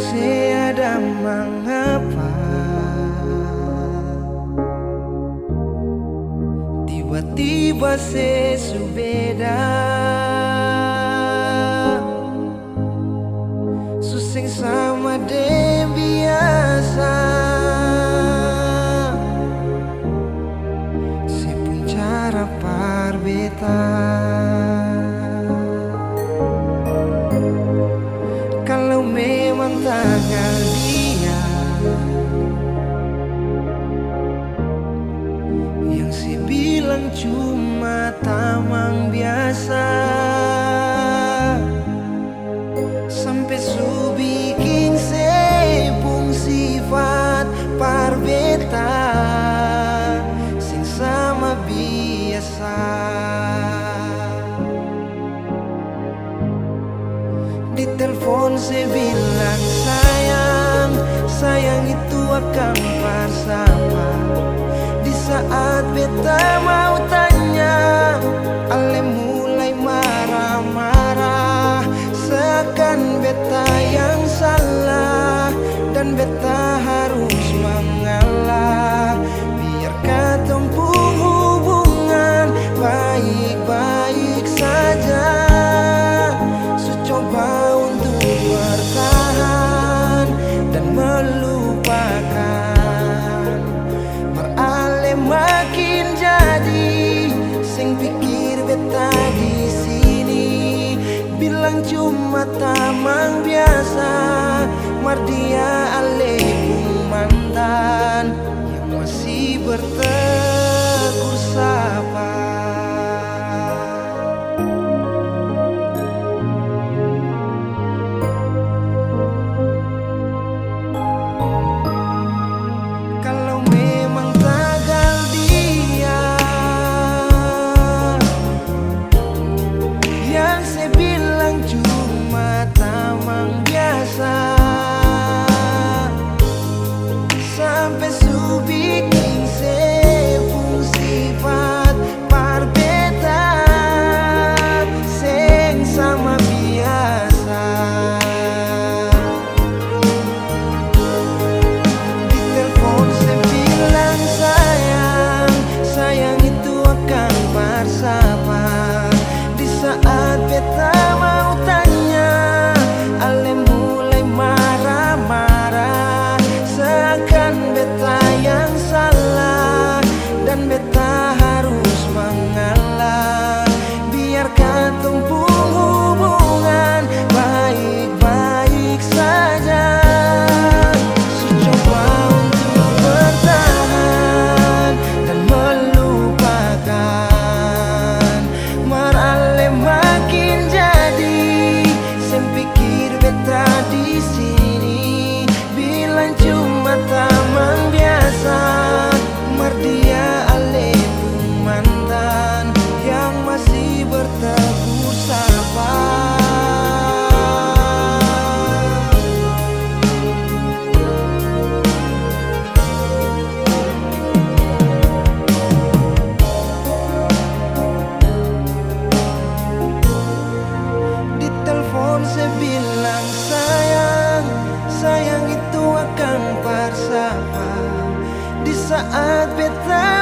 seada mengapa tiba-tiba sesubeda suseng sama de biasa sepun cara parbeta kalau memang tanggal dia yang si bilang cuma tamang biasa sampai su bikin sepung sifat parbeta sing sama biasa. Di telepon saya bilang sayang, sayang itu akan bersama. Di saat beta mau tanya, ale mulai marah-marah, seakan beta yang salah dan beta harus mengalah. Biar ketumpung hubungan baik-baik saja, su coba untuk bertahan dan melupakan. Merale makin jadi sing pikir beta di sini bilang cuma tamang biasa, mar dia ale mantan yang masih bertegur sapa. Sampai su bikin sepung sifat parbeta seng sama biasa. Di telepon saya bilang sayang, sayang itu akan bersama. Di saat beta mau tanya, ale mulai marah-marah, seakan beta yang salah dan beta harus mengalah. Biar ketumpung hubungan baik-baik saja, su coba untuk bertahan dan melupakan. Merale makin jadi sem pikir beta di sini bilang cuma tamang biasa, mar dia ale mantan yang masih bertegur sapa. Di telepon saya bilang sayang, sayang itu akan bersama. Di saat beta